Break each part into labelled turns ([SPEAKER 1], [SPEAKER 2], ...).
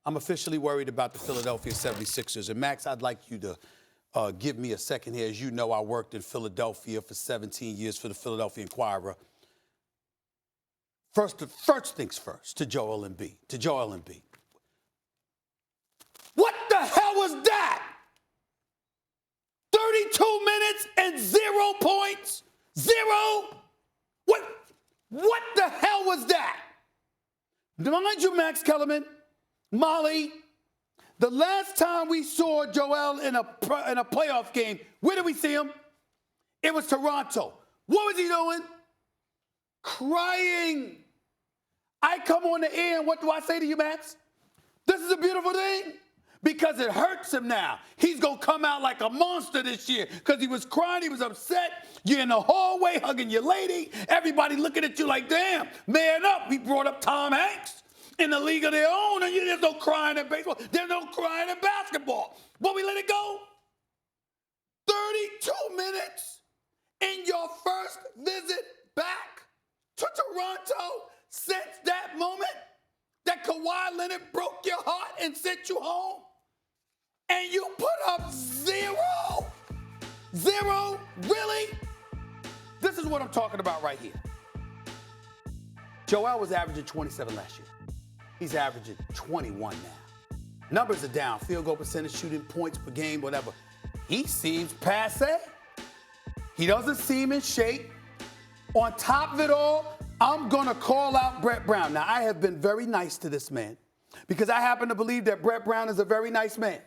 [SPEAKER 1] I'm officially worried about the Philadelphia 76ers. And, Max, I'd like you to give me a second here. As you know, I worked in Philadelphia for 17 years for the Philadelphia Inquirer. First things first, to Joel Embiid. What the hell was that? 32 minutes and 0 points? 0? What the hell was that? Mind you, Max Kellerman, Molly, the last time we saw Joel in a playoff game, where did we see him? It was Toronto. What was he doing? Crying. I come on the air, and what do I say to you, Max? This is a beautiful thing because it hurts him now. He's going to come out like a monster this year because he was crying, he was upset. You're in the hallway hugging your lady. Everybody looking at you like, damn, man up. We brought up Tom Hanks in the league of their own, and there's no crying in baseball. There's no crying in basketball. But we let it go. 32 minutes in your first visit back to Toronto since that moment that Kawhi Leonard broke your heart and sent you home, and you put up 0? 0? Really? This is what I'm talking about right here. Joel was averaging 27 last year. He's averaging 21 now. Numbers are down. Field goal percentage, shooting points per game, whatever. He seems passé. He doesn't seem in shape. On top of it all, I'm going to call out Brett Brown. Now, I have been very nice to this man because I happen to believe that Brett Brown is a very nice man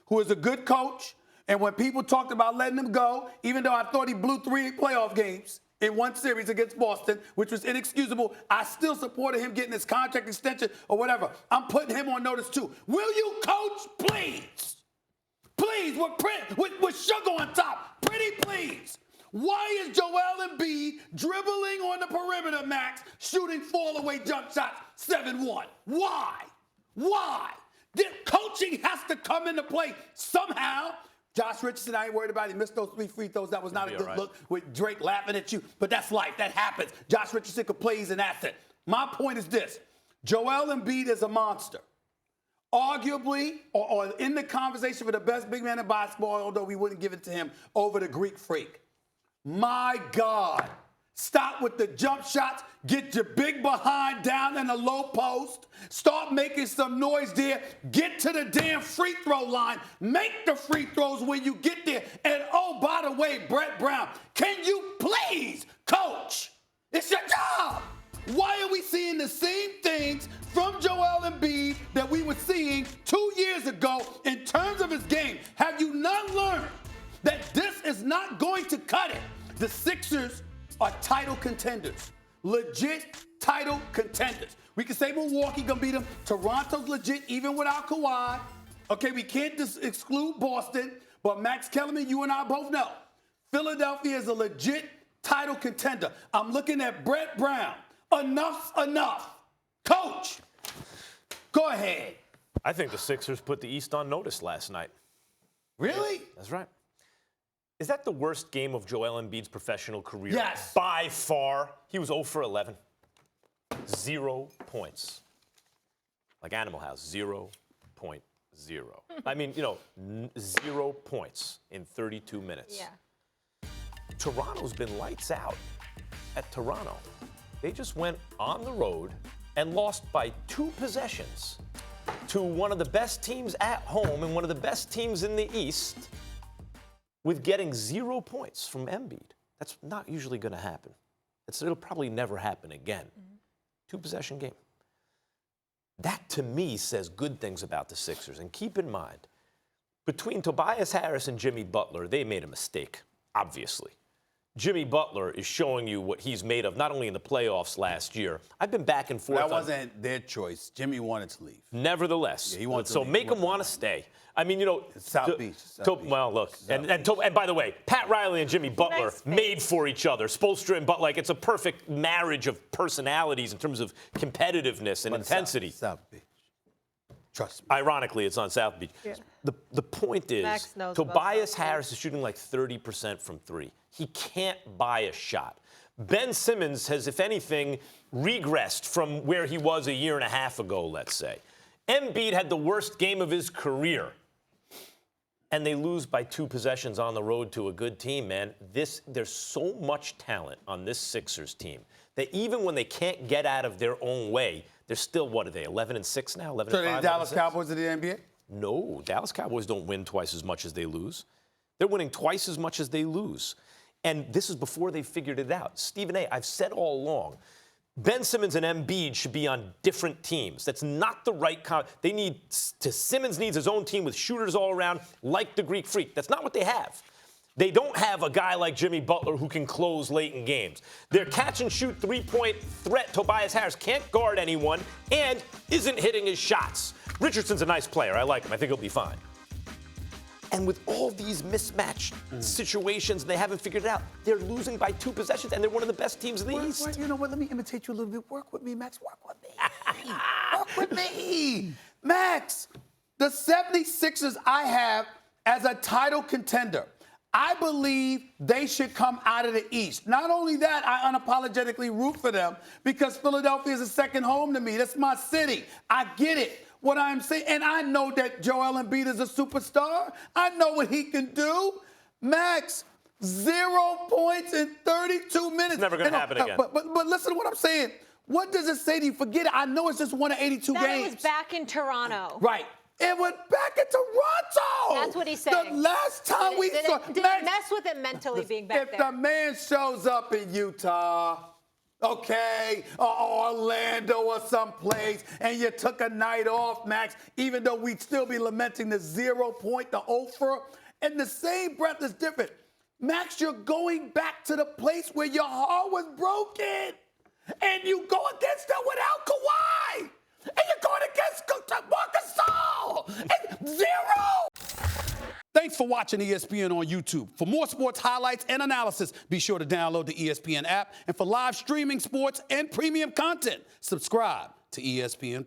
[SPEAKER 1] who is a good coach. And when people talked about letting him go, even though I thought he blew 3 playoff games in one series against Boston, which was inexcusable, I still supported him getting his contract extension or whatever. I'm putting him on notice too. Will you coach, please? Please, with sugar on top. Pretty please. Why is Joel Embiid dribbling on the perimeter, Max, shooting fall-away jump shots 7-1? Why? The coaching has to come into play somehow. Josh Richardson, I ain't worried about it. He missed those 3 free throws. That was not a good look with Drake laughing at you. But that's life. That happens. Josh Richardson could play. He's an asset. My point is this. Joel Embiid is a monster. Arguably, or in the conversation for the best big man in basketball, although we wouldn't give it to him, over the Greek Freak. My God. Stop with the jump shots. Get your big behind down in the low post. Start making some noise there. Get to the damn free throw line. Make the free throws when you get there. And oh, by the way, Brett Brown, can you please coach? It's your job. Why are we seeing the same things from Joel Embiid that we were seeing 2 years ago in terms of his game? Have you not learned that this is not going to cut it? The Sixers are title contenders, legit title contenders. We can say Milwaukee gonna beat them. Toronto's legit even without Kawhi. Okay, we can't exclude Boston, but Max Kellerman, you and I both know Philadelphia is a legit title contender. I'm looking at Brett Brown. Enough's enough. Coach, go ahead.
[SPEAKER 2] I think the Sixers put the East on notice last night.
[SPEAKER 1] Really?
[SPEAKER 2] That's right. Is that the worst game of Joel Embiid's professional career?
[SPEAKER 1] Yes.
[SPEAKER 2] By far. He was 0 for 11. 0 points. Like Animal House, 0.0. I mean, 0 points in 32 minutes.
[SPEAKER 3] Yeah.
[SPEAKER 2] Toronto's been lights out at Toronto. They just went on the road and lost by 2 possessions to one of the best teams at home and one of the best teams in the East, with getting 0 points from Embiid. That's not usually going to happen. It'll probably never happen again. 2-possession game. That, to me, says good things about the Sixers. And keep in mind, between Tobias Harris and Jimmy Butler, they made a mistake, obviously. Jimmy Butler is showing you what he's made of, not only in the playoffs last year. I've been back and forth.
[SPEAKER 1] That wasn't their choice. Jimmy wanted to leave.
[SPEAKER 2] Nevertheless.
[SPEAKER 1] Yeah, he wanted
[SPEAKER 2] so
[SPEAKER 1] to leave.
[SPEAKER 2] make him want to stay. I mean,
[SPEAKER 1] South Beach.
[SPEAKER 2] Well, look, and by the way, Pat Riley and Jimmy Butler made for each other. Spoelstra and Butler, it's a perfect marriage of personalities in terms of competitiveness and intensity.
[SPEAKER 1] South Beach. Trust me.
[SPEAKER 2] Ironically, it's on South Beach. Yeah. The point is, Tobias Harris is shooting like 30% from 3. He can't buy a shot. Ben Simmons has, if anything, regressed from where he was a year and a half ago, let's say. Embiid had the worst game of his career. And they lose by 2 possessions on the road to a good team, man. There's so much talent on this Sixers team that even when they can't get out of their own way, they're still, what are they, 11-6 now? 11-5?
[SPEAKER 1] So the Dallas Cowboys of the NBA?
[SPEAKER 2] No, Dallas Cowboys don't win twice as much as they lose. They're winning twice as much as they lose. And this is before they figured it out. Stephen A., I've said all along, Ben Simmons and Embiid should be on different teams. That's not the right Simmons needs his own team with shooters all around, like the Greek Freak. That's not what they have. They don't have a guy like Jimmy Butler who can close late in games. Their catch-and-shoot three-point threat, Tobias Harris, can't guard anyone and isn't hitting his shots. Richardson's a nice player. I like him. I think he'll be fine. And with all these mismatched situations, and they haven't figured it out, they're losing by 2 possessions, and they're one of the best teams in the East.
[SPEAKER 1] You know what? Let me imitate you a little bit. Work with me, Max. Work with me. Work with me. Max, the 76ers I have as a title contender. I believe they should come out of the East. Not only that, I unapologetically root for them because Philadelphia is a second home to me. That's my city. I get it. What I'm saying, and I know that Joel Embiid is a superstar. I know what he can do. Max, 0 points in 32 minutes.
[SPEAKER 2] It's never going to happen again.
[SPEAKER 1] But listen to what I'm saying. What does it say to you? Forget it. I know it's just one of 82 games.
[SPEAKER 3] It was back in Toronto.
[SPEAKER 1] Right. It was back in Toronto.
[SPEAKER 3] That's what he's saying.
[SPEAKER 1] The last time we saw.
[SPEAKER 3] Did it mess with him mentally being back
[SPEAKER 1] there?
[SPEAKER 3] there?
[SPEAKER 1] If the man shows up in Utah, okay, or Orlando or someplace, and you took a night off, Max, even though we'd still be lamenting the 0 point, the offer, and the same breath is different. Max, you're going back to the place where your heart was broken, and you go against them without Kawhi, and you're going against Marcus Gasol, and 0. Thanks for watching ESPN on YouTube. For more sports highlights and analysis, be sure to download the ESPN app. And for live streaming sports and premium content, subscribe to ESPN+.